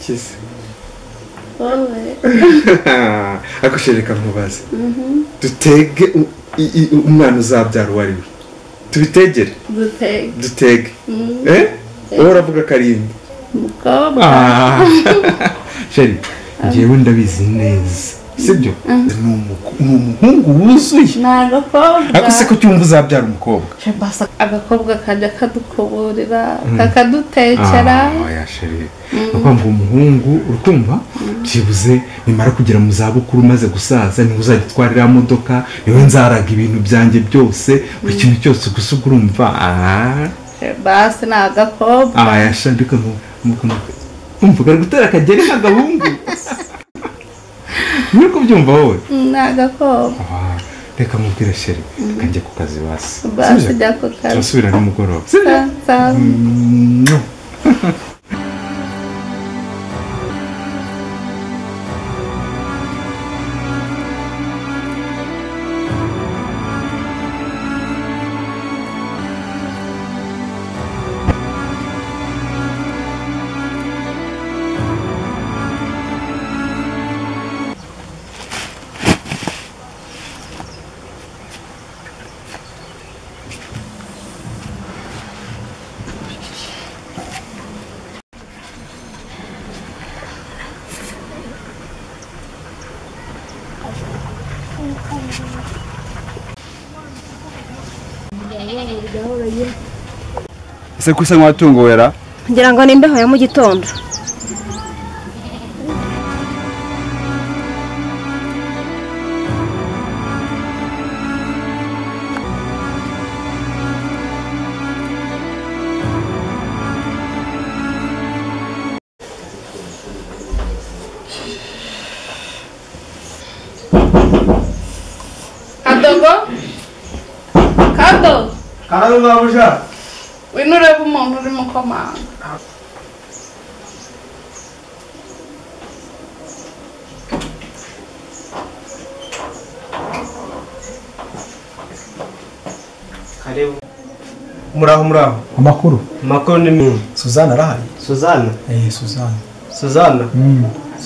kize wowe akushereka nkubaze dutege umwana uzabyara uwo ari we tubitegere dutege wowe uravuga karindwi umukobwa sheri njyewe ndabizi neza sibyo ni umuhungu wuzuye n'agakobwa ariko se ko cyumva uzabyara umukobwa agakobwa kajya kadukuburira kakadutekera oya sheri ukumva umuhungu urukumva byibuze nimara kugera mu zabukuru umaze gusaza niwe uzagitwarira modoka niwe nzaraga ibintu byanjye byose buri kintu cyose gusa urumva basi ni agakobwa aya sheri umvuga ari gutera akageri nk'agahungu ni kubyumva wowe ni agakobwa reka mubwire sheri kanjye ku kazi basi jya ku kazi turasubira nimugoroba ese kusa nk'uwatungowera ngira ngo ni imbeho ya mu gitondo Kado babuja wino ureba umuntu urimo komanga karibu muraho amakuru ni Suzana arahari Suzana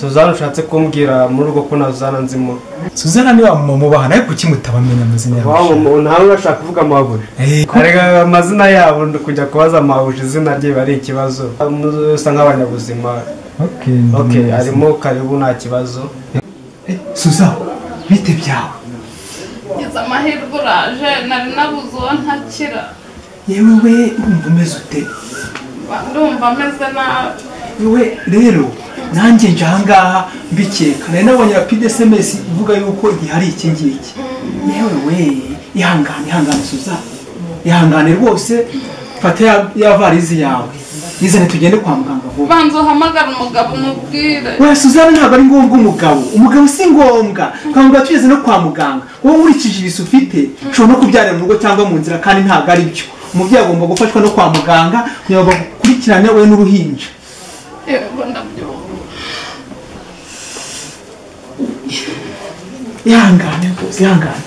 Suzana ushatse kumbwira muri rugo ko na Suzana nzimo Suzana ni wa mubahana ariko kimutabamenya amazina yawe wawo nawe urashaka kuvuga amabuje arega amazina yabo kujya kubaza amabuje izina rye bari ikibazo usa nk'abanyabuzima okay arimo karibu nta kibazo Suzana bite byawe ngeze amahirwe uraje nari nabuze uwo ntakira yewe urumva umeze ute ndumva ameze nabi yewe rero nanjye nje ahangaha mbikeka nari nabonye rapide SMS ivuga yuko gihari iki ngiki yewe ihangane Suzana ihangane rwose fata ya varizi yawe nizane tugende kwa muganga vuba banza uhamagara umugabo umubwire we Suzana ntabwo ari ngombwa umugabo si ngombwa twangwa tugeze no kwa muganga wowe nkurikije ibisi ufite ushobora no kubyarira mu rugo cyangwa mu nzira kandi ntabwo ari byo umubyeyi agomba gufashwa no kwa muganga kugira ngo bakurikirane we n'uruhinja yego ndabyumva ihangane rwose ihangane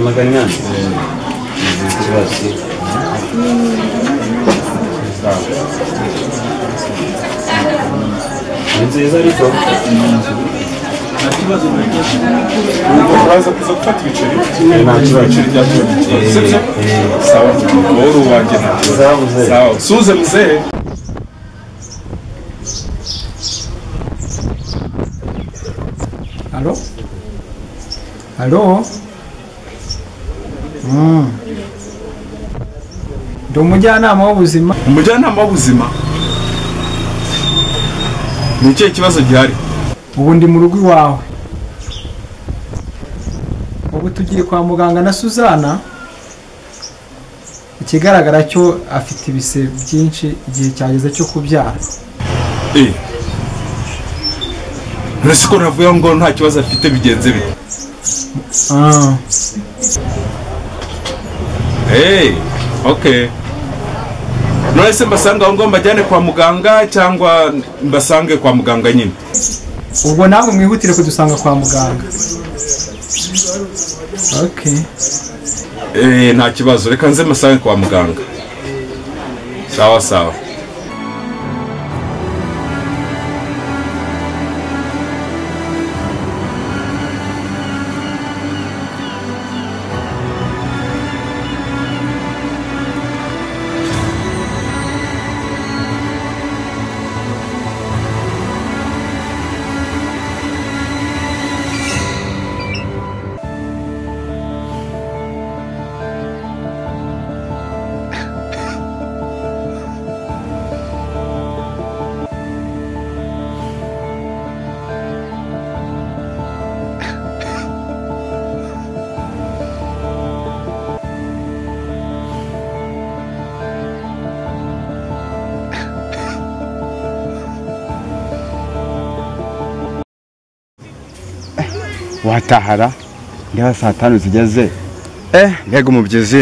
magana kibazo nziza ariko nta kibazo uraza kuza gufata ibiceri nta kibazo byatubonye sawa wowe uwanjye nta kibazo sawa suze muzee Halo ndi umujyanama w'ubuzima ni ikihe kibazo gihari ubu ndi mu rugo iwawe ubu tugiye kwa muganga na Suzana ikigaragara cyo afite ibise byinshi igihe cyageze cyo kubyara nese ko navuye ngo nta kibazo afite bigenze bite okay none se mbasanga aho ngo mbajyane kwa muganga cyangwa mbasange kwa muganga nyine ubwo ntabwo mwihutire kudusanga kwa muganga okay nta kibazo reka nze masahe kwa muganga sawa sawa watahara ndiba saa 5 zigeze mbega umubyizi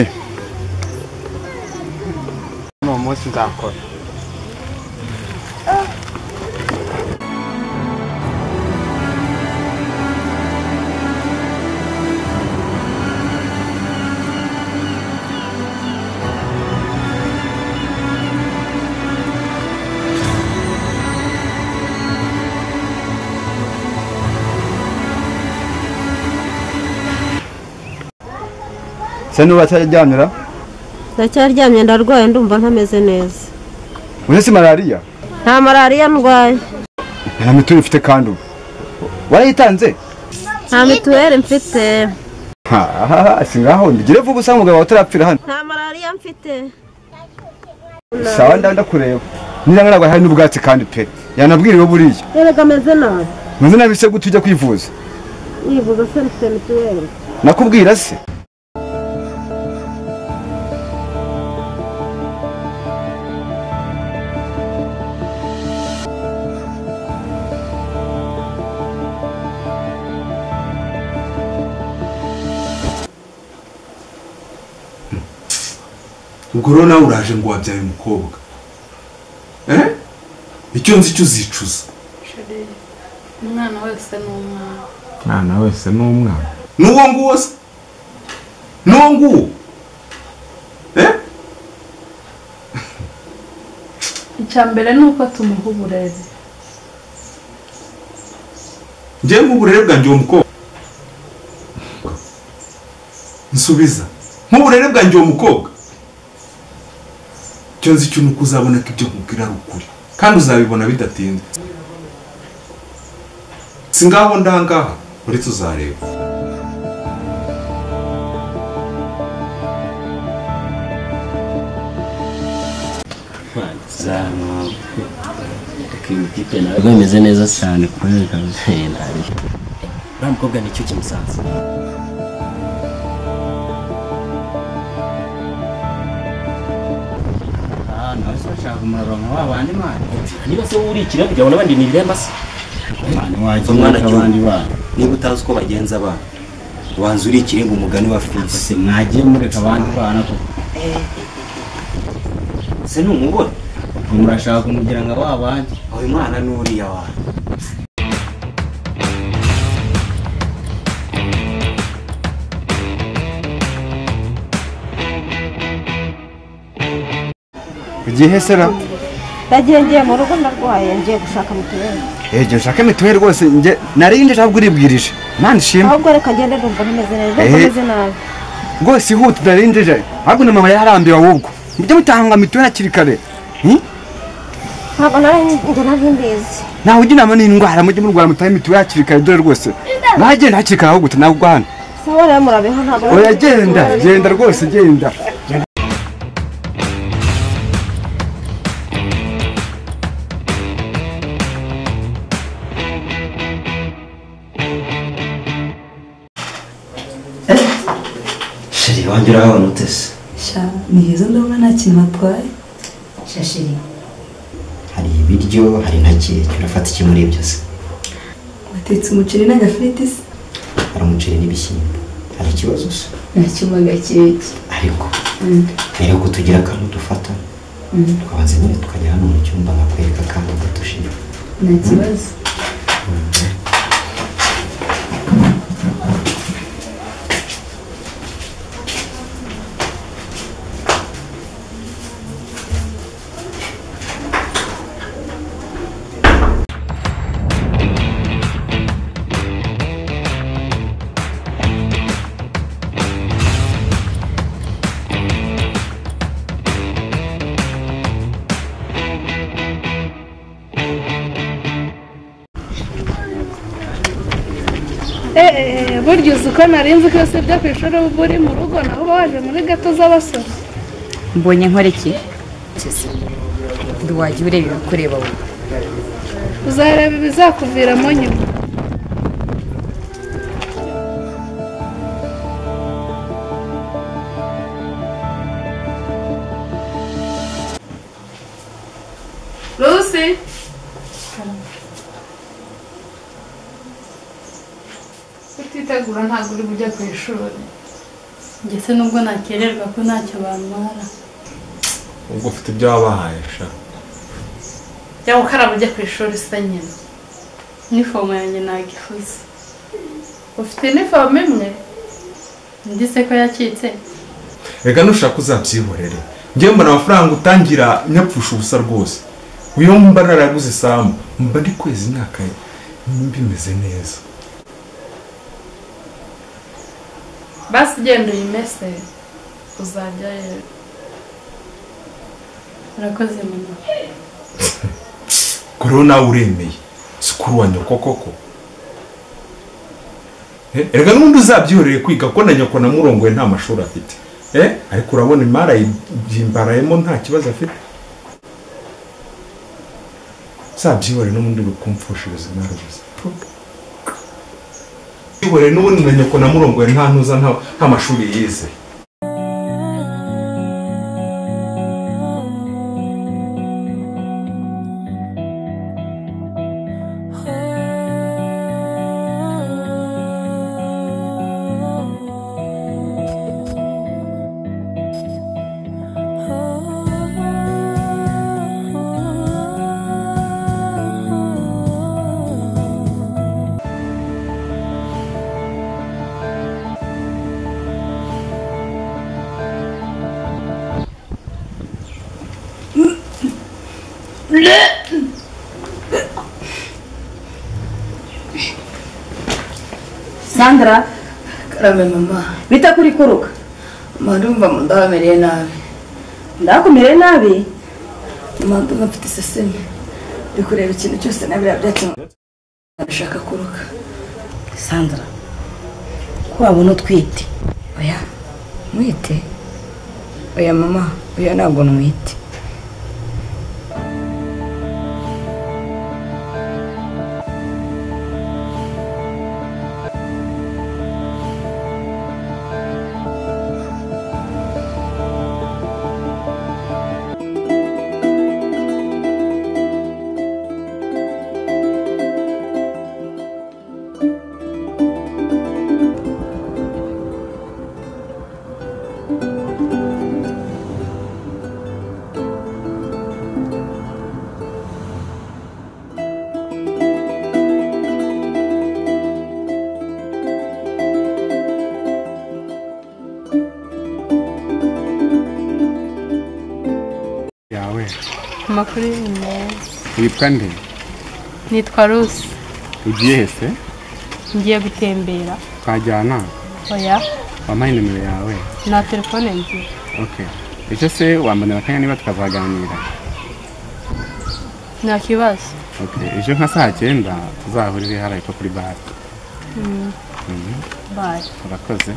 uno munsi nzakora Senu bataryamira? Ndacyaryamye ndarwaye ndumva ntameze neza. Uretse malaria? Nta malaria ndwaye. Nta mituweli mfite kandi ubu. Warayitanze? Nta mituweli mfite. Singaho ndigire vuba usanga umugabo utarapfira hano. Nta malaria mfite. Sawa ndakureba. Niba ngaragwa hari n'ubwatsi kandi pe. Yanabwiriwe buriya. Erega meze nabi. Meze nabi se gutujya kwivuza. Yivuza se mfite mituweli. Nakubwira se. ubwo rero nawe uraje ngo wabyaye umukobwa icyo nzi cyo uzicuza umwana wese ni umwana mwana wese ni umwana n'uwo nguwo se n'uwo nguwo icya mbere ni uko tumuha uburere njyewe nk'uburere bwanjye uwo mukobwa nsubiza nk'uburere bwanjye uwo mukobwa icyo nzi cyo nuko uzabona ko ibyo nkubwira ari ukuri kandi uzabibona bidatinze singaho ndangaha uretse uzareba zano kipe nawe bimeze neza cyane kuri kabisa ntari uriya mukobwa nicyo kimusanze nawe se bashaka umurongo w'abandi mwana niba se urikira kugira ngo n'abandi nibiremba se umwana cy'abandi bana niba utazi uko bagenza abana wanze urikire ngo umugani wa fisi mwagiye mureka abandi bana ko se numubona murashaka kumugira ngo abandi uyu mwana n'uriya wana Ugiye sera? Ndagiye mu rugo ndarwaye ngiye gushaka mituweli. Ejo shaka mituweli rwose nje narinde cyangwa uribwirije. Mani shima. Ahubwo reka ngende ndumva ntameze neza, ntameze nabi. Rwose ihuta narinde je. Ahubwo na mama yarambiwe ahubwo. Mujye mutanga mituweli akiri kare. Ntabwo nari mbizi. Nawe ujye inama n'indwara mujye murwara mutahe mituweli akiri kare dore rwose. Nagenda hakiri kare ahubwo ntabwo hano. Sawa rero murabeho ntabwo. Oya genda rwose genda. sheri wanjye urabona utese sha ni heza ndabona nta kintu atwaye shashiri hari ibiryo hari na keke urafata iki muri ibyo se watetse umuceri n'agafiriti se hari umuceri n'ibishyimbo hari ikibazo se ntacyuma gakeke ariko mbere yuko tugira akantu dufata twabanza nyine tukajya hano mu cyumba nkakwereka akantu gatushira nta kibazo burya uzi ko narinzi ko yose byo ku ishuri uba uri mu rugo naho uba waje muri gato z'abasore. mbonye nkora iki ntiwajya ureba ibikureba wowe Uzareba ibizakuviramo nyuma. Lucy. Utitegura ntabwo uri bujya ku ishuri. Ndetse nubwo nakererwa ko ntacyo bantwara. ubwo ufite ibyo wabahaye sha Jya gukaraba ujya ku ishuri se nyine. Inifomu yanjye nagifuze. Ufite inifomu imwe? Ndise ko yacitse. reka nushaka uzabyihorere njyewe mbona amafaranga utangira nyapfusha ubusa rwose uyo mba naraguze isambu mba ndi kwezi imyaka bimeze neza Basi genda uyimese uzajyayo. Urakoze mama. kuri nawe uremeye sikuru wa nyoko koko reka n'undi uzabyihorere kwiga ko na nyoko na murongoye nta mashuri afite ariko urabona imara yimbarayemo nta kibazo afite uzabyihorere n'ubundi bikumfushiriza imara gusa byihorere n'ubundi na nyoko na murongoye nta ntuza nta mashuri yize Sandra, karame mama. bita kuri kuruka. Mama ndumva ndamereye nabi. Ndakumereye nabi? Mama ndumva mfite iseseme. Ndi kureba ikintu cyose nabira byatuma ndashaka kuruka. Sandra, ko wabona utwite? Oya, mwite? Oya mama, oya ntabwo nwite. Amakuru y'imwe. Witwa nde? Nitwa Lucy. Ugiye hese? Ngiye gutembera. Twajyana? Oya. Wampaye nimero yawe? Na telefone nzi. Okay. Icyo se wambonera akanya niba tukazaganira? Nta kibazo. Okay. Ejo nka saa 9 tuzahurire hariya ko kuri bar. Bye. Urakoze.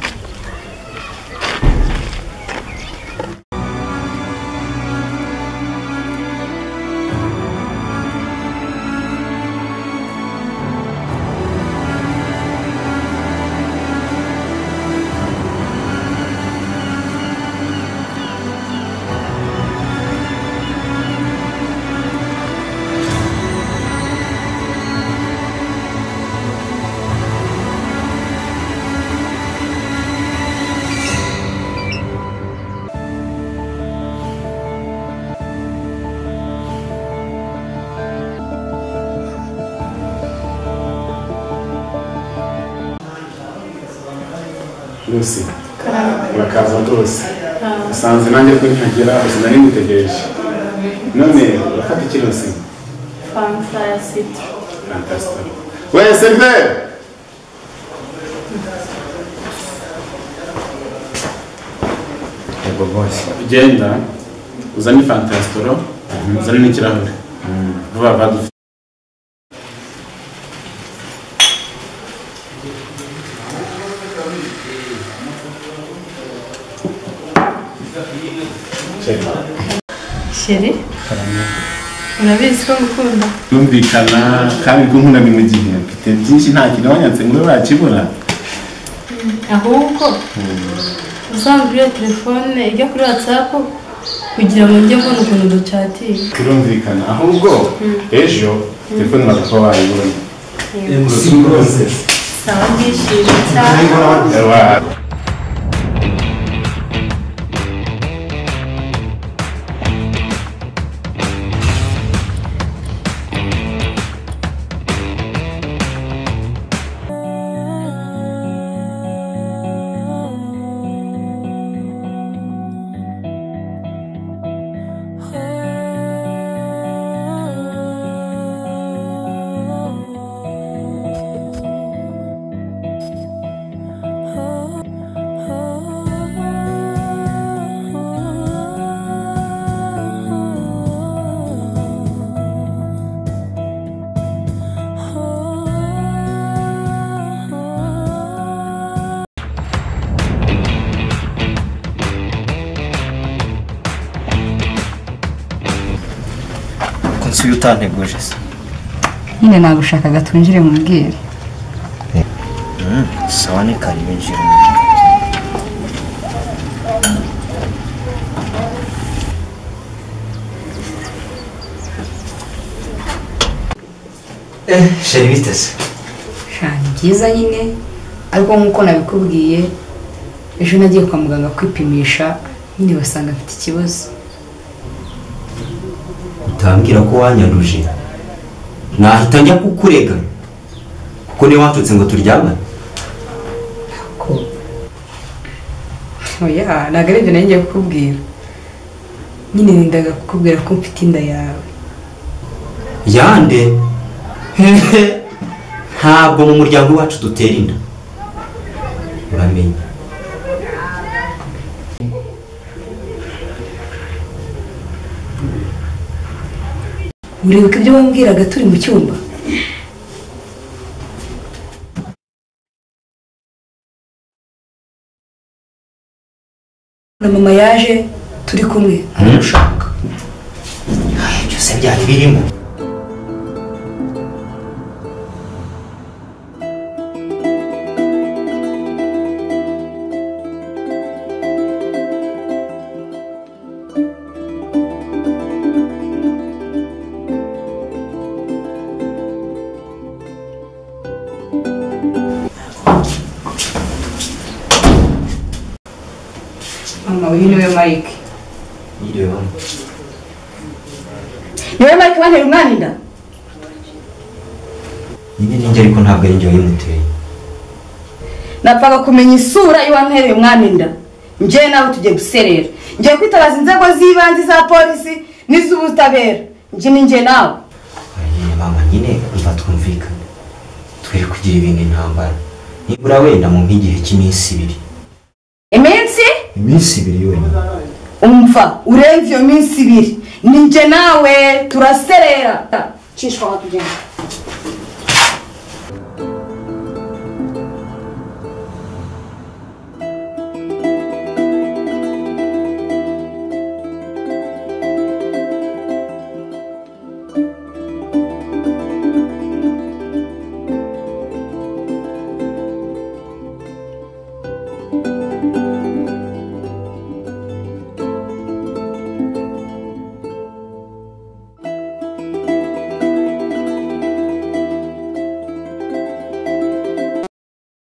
Lucy, urakaza rwose. Usanze nanjye ko ntagera sinari ngutegereje. None urafata iki Lucy? Fanta ya citro. Fantastic. Wewe server! Ego boss. Genda uzane Fanta ya citro, uzane n'ikirahure. Vuba vuba. Sheri urabizi ko ngukunda Yumvikana kandi ko nkunda mu gihe mfite byinshi nta kintu wanyatse ngo bakibura ahubwo uzambwira telefone ijya kuri WhatsApp kugira ngo njye mbona ukuntu duchatira birumvikana ahubwo ejo telefone bakaba wayibona sawa ndishimye cyane Konsuye utanteguje se. Nyine nagushakaga twinjire mu mbwire. Sawa ni kari binjire. Sheri bitese. Shani byiza nyine ariko nkuko nabikubwiye ejo nagiye kwa muganga kwipimisha nyine basanga mfite ikibazo. Utambwira ko wanyanduje. Nahita njya kukurega. Kuko ni watutse ngo turyamane. Oya, nagarebye nanjye kukubwira. Nyine nendaga kukubwira ko mfite inda yawe. Yande. Ntabwo mu muryango wacu dutera inda. Uramenye. Uribuka ibyo wambwiraga turi mu cyumba? Na mama yaje turi kumwe aragushaka. Byose byari birimo. Mama uyu niwe Mike. Niwe Mike wantera umwana inda? Nyine ninjye ariko ntabwo ari njye wayimuteye. Napfaga kumenya isura y'uwantereye umwana inda. Njye nawe tugiye guserera. Ngiye kwitabaza inzego z'ibanze za polisi n'iz'ubutabera. Njye nawe. Mama nyine umva twumvikane. Twere kugira ibintu intambara. Nibura wenda mu nk'igihe cy'iminsi 2. Iminsi 2 yonyine. Umva urenze iyo minsi 2. Ninjye nawe turaserera. Cishwa watugenda.